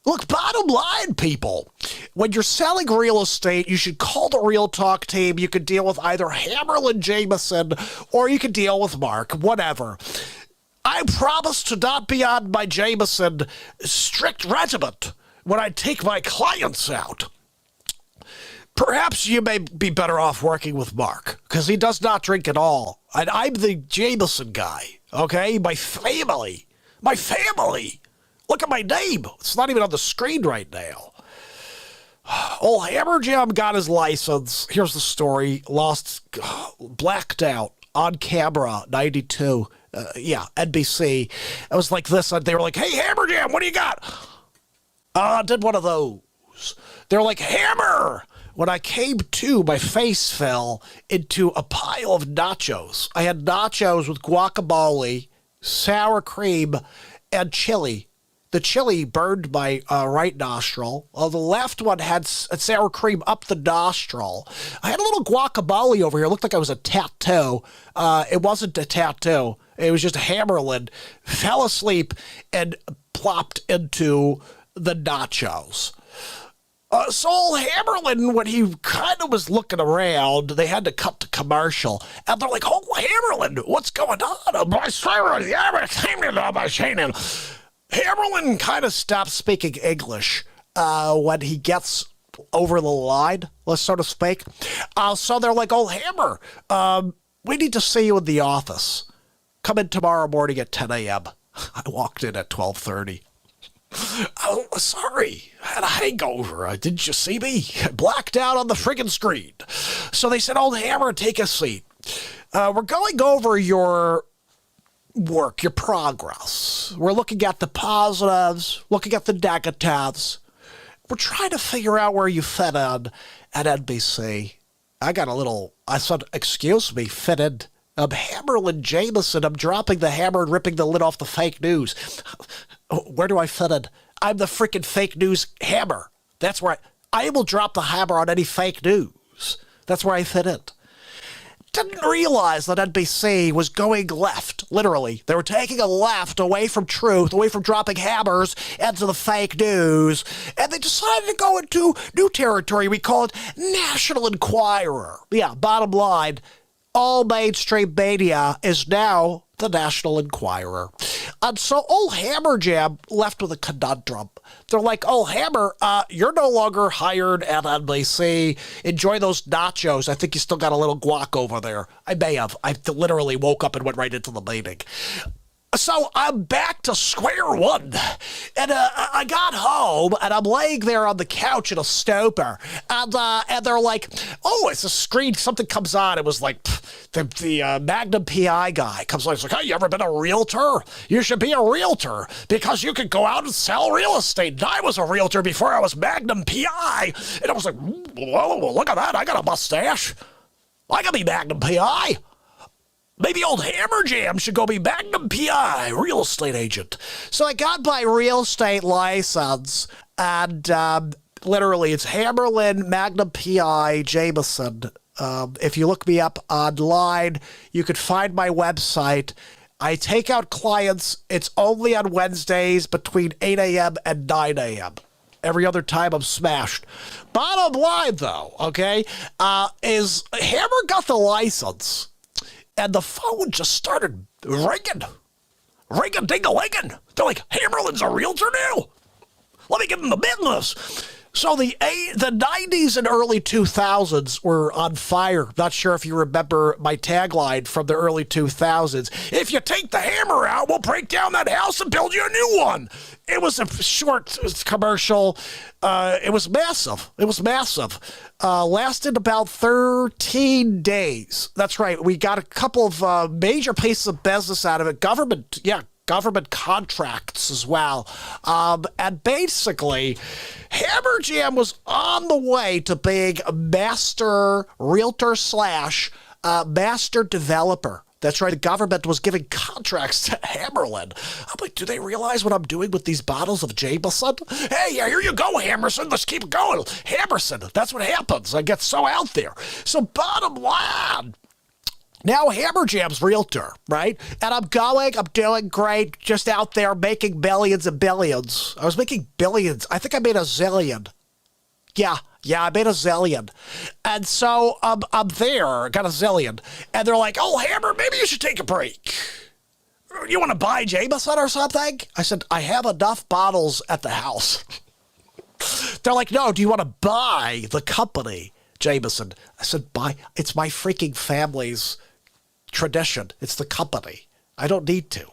Look, bottom line, people, when you're selling real estate, you should call the Real Talk team. You could deal with either Hammerlin Jamison or you could deal with Mark, whatever. I promise to not be on my Jamison strict regiment when I take my clients out. Perhaps you may be better off working with Mark, because he does not drink at all. And I'm the Jamison guy, okay? My family. Look at my name. It's not even on the screen right now. Old Hammer Jam got his license. Here's the story. Blacked out on camera, 92. NBC. It was like this. They were like, hey, Hammer Jam, what do you got? I did one of those. They were like, Hammer. When I came to, my face fell into a pile of nachos. I had nachos with guacamole, sour cream, and chili. The chili burned my right nostril. The left one had sour cream up the nostril. I had a little guacamole over here. It looked like I was a tattoo. It wasn't a tattoo. It was just a Hammerlin. Fell asleep and plopped into the nachos. So old Hammerlin, when he kind of was looking around, they had to cut the commercial. And they're like, oh, Hammerlin, what's going on? Hammerlin kind of stops speaking English when he gets over the line, so to speak. So they're like, oh, Hammer, we need to see you in the office. Come in tomorrow morning at 10 a.m. I walked in at 12:30. Oh, sorry. I had a hangover. Didn't you see me? Blacked out on the friggin' screen. So they said, old Hammer, take a seat. We're going over your work, your progress. We're looking at the positives, looking at the negatives. We're trying to figure out where you fit in at NBC. I said, excuse me, fit in. I'm Hammerlin Jamison. I'm dropping the hammer and ripping the lid off the fake news. Where do I fit in? I'm the freaking fake news hammer. That's where I will drop the hammer on any fake news. That's where I fit in. Didn't realize that NBC was going left, literally. They were taking a left away from truth, away from dropping hammers into the fake news, and they decided to go into new territory. We call it National Enquirer. Yeah, bottom line, all mainstream media is now the National Enquirer. And so old Hammer Jam left with a conundrum. They're like, oh, Hammer, you're no longer hired at NBC. Enjoy those nachos. I think you still got a little guac over there. I may have. I literally woke up and went right into the meeting. So I'm back to square one. And I got home, and I'm laying there on the couch in a stupor. And they're like, oh, it's a screen. Something comes on. It was like the Magnum PI guy comes on. He's like, hey, you ever been a realtor? You should be a realtor because you could go out and sell real estate. And I was a realtor before I was Magnum PI. And I was like, whoa, look at that. I got a mustache. I can be Magnum PI. Maybe old Hammer Jam should go be Magnum PI, real estate agent. So I got my real estate license, and literally it's Hammerlin Magnum PI Jamison. If you look me up online, you could find my website. I take out clients. It's only on Wednesdays between 8 a.m. and 9 a.m. Every other time I'm smashed. Bottom line, though, okay, is Hammer got the license. And the phone just started ringing. Ring-a-ding-a-linging. They're like, Hammerlin's a realtor now? Let me give him the business. So the 90s and early 2000s were on fire. Not sure if you remember my tagline from the early 2000s. If you take the hammer out, we'll break down that house and build you a new one. It was a short commercial. It was massive. Lasted about 13 days. That's right. We got a couple of major pieces of business out of it. Government contracts as well. And basically, Hammer Jam was on the way to being a master realtor / master developer. That's right, the government was giving contracts to Hammerlin. I'm like, do they realize what I'm doing with these bottles of Jamison? Hey, here you go, Hammerson. Let's keep going. Hammerson, that's what happens. I get so out there. So bottom line, Now Hammerjam's realtor, right? And I'm doing great, just out there making billions and billions. I was making billions. I think I made a zillion. Yeah, I made a zillion. And so I'm there, got a zillion. And they're like, oh, Hammer, maybe you should take a break. You want to buy Jamison or something? I said, I have enough bottles at the house. They're like, no, do you want to buy the company, Jamison? I said, buy. It's my freaking family's tradition. It's the company. I don't need to.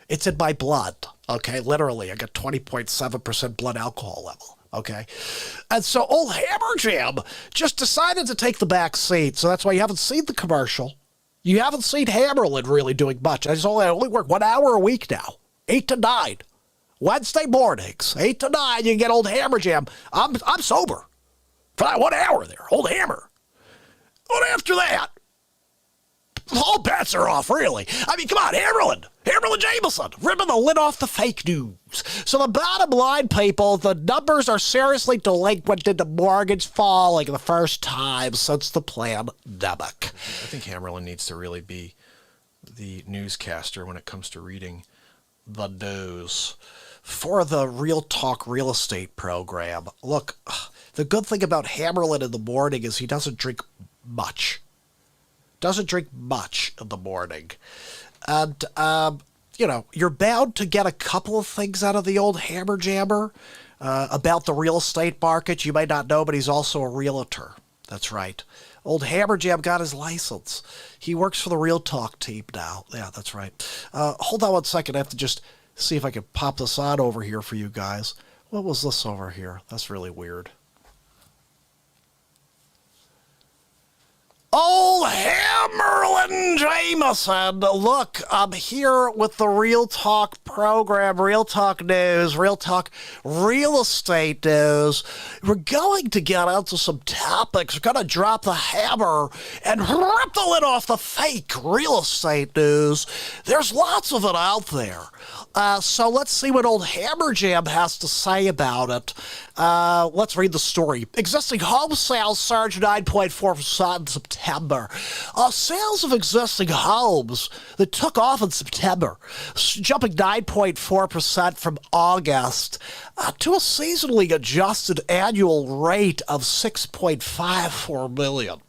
It's in my blood. Okay, literally, I got 20.7% blood alcohol level. Okay, and so old Hammerjam just decided to take the back seat. So that's why you haven't seen the commercial. You haven't seen Hammerlin really doing much. I only work 1 hour a week now, 8 to 9, Wednesday mornings, 8 to 9. You get old Hammerjam. I'm sober for that 1 hour there. Old Hammer. But after that, all bets are off, really. I mean, come on, Hammerlin Jamison, ripping the lid off the fake news. So the bottom line, people, the numbers are seriously delinquent into mortgage falling the first time since the pandemic. I think Hammerlin needs to really be the newscaster when it comes to reading the news. For the Real Talk Real Estate program, look, the good thing about Hammerlin in the morning is he doesn't drink much. Doesn't drink much in the morning. And, you're bound to get a couple of things out of the old Hammer Jammer about the real estate market. You may not know, but he's also a realtor. That's right. Old Hammerjam got his license. He works for the Real Talk team now. Yeah, that's right. Hold on 1 second. I have to just see if I can pop this on over here for you guys. What was this over here? That's really weird. Old Hammerlin Jamison, look, I'm here with the Real Talk program, Real Talk News, Real Talk Real Estate News. We're going to get into some topics. We're going to drop the hammer and rip the lid off the fake real estate news. There's lots of it out there. So let's see what old Hammerjam has to say about it. Let's read the story. Existing home sales surged 9.4% in September. Sales of existing homes that took off in September, jumping 9.4% from August to a seasonally adjusted annual rate of 6.54 million.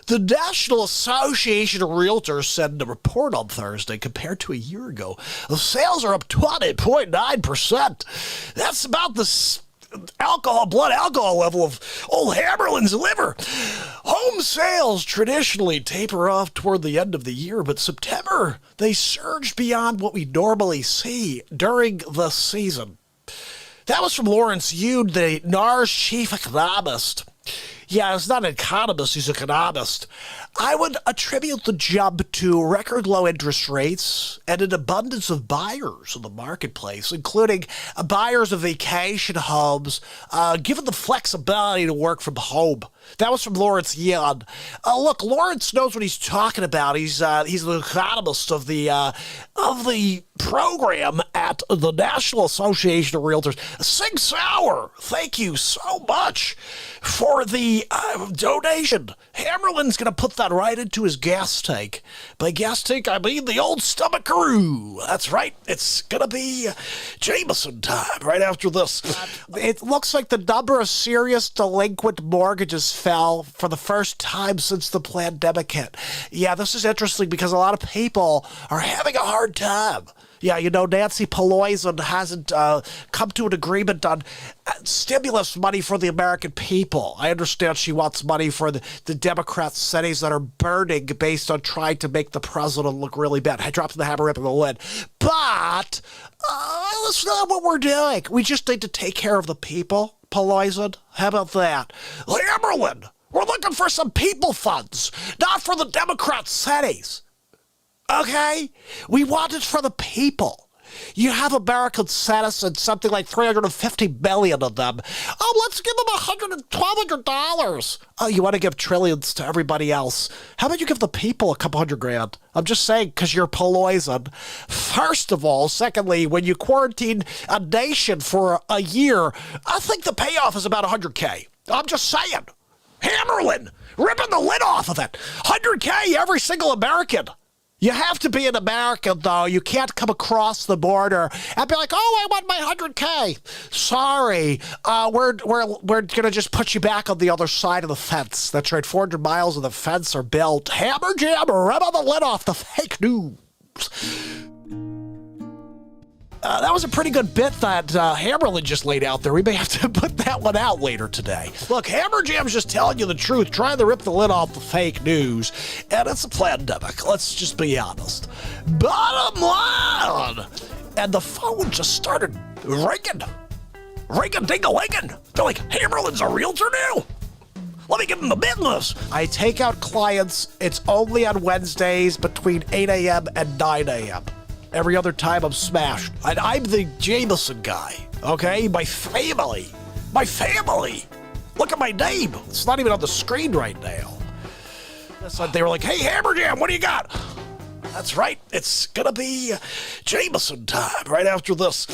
The National Association of Realtors said in a report on Thursday, compared to a year ago, the sales are up 20.9%. That's about the blood alcohol level of old Hammerlin's liver. Home sales traditionally taper off toward the end of the year, but September, they surged beyond what we normally see during the season. That was from Lawrence Yun, the NAR's chief economist. Yeah, he's not an economist, he's an economist. I would attribute the jump to record low interest rates and an abundance of buyers in the marketplace, including buyers of vacation homes, given the flexibility to work from home. That was from Lawrence Yun. Look, Lawrence knows what he's talking about. He's an economist of the program at the National Association of Realtors. Sig Sauer, thank you so much for the donation. Hammerlin's going to put that right into his gas tank. By gas tank, I mean the old stomacharoo. That's right. It's going to be Jamison time right after this. It looks like the number of serious delinquent mortgages fell for the first time since the pandemic hit. Yeah, this is interesting because a lot of people are having a hard time. Yeah, Nancy Pelosi hasn't come to an agreement on stimulus money for the American people. I understand she wants money for the Democrat cities that are burning based on trying to make the president look really bad. I dropped the hammer, ripping the lid. But that's not what we're doing. We just need to take care of the people, Pelosi. How about that? Hammerlin, we're looking for some people funds, not for the Democrat cities. Okay? We want it for the people. You have American citizens, something like 350 million of them. Oh, let's give them $100 Oh, you want to give trillions to everybody else. How about you give the people a couple $100,000? I'm just saying, because you're poison. First of all. Secondly, when you quarantine a nation for a year, I think the payoff is about $100K. I'm just saying. Hammerlin, ripping the lid off of it. 100K every single American. You have to be an American, though. You can't come across the border and be like, oh, I want my 100K. Sorry, we're going to just put you back on the other side of the fence. That's right, 400 miles of the fence are built. Hammer jam, rip the lid off the fake news. That was a pretty good bit that Hammerlin just laid out there. We may have to put that one out later today. Look, Hammer Jam's just telling you the truth, trying to rip the lid off the fake news, and it's a pandemic. Let's just be honest. Bottom line! And the phone just started ringing. Ring-a-ding-a-linging. They're like, Hammerlin's a realtor now? Let me get in the business. I take out clients. It's only on Wednesdays between 8 a.m. and 9 a.m. Every other time I'm smashed. And I'm the Jamison guy, okay? My family. Look at my name. It's not even on the screen right now. So they were like, hey, Hammer Jam, what do you got? That's right. It's going to be Jamison time right after this.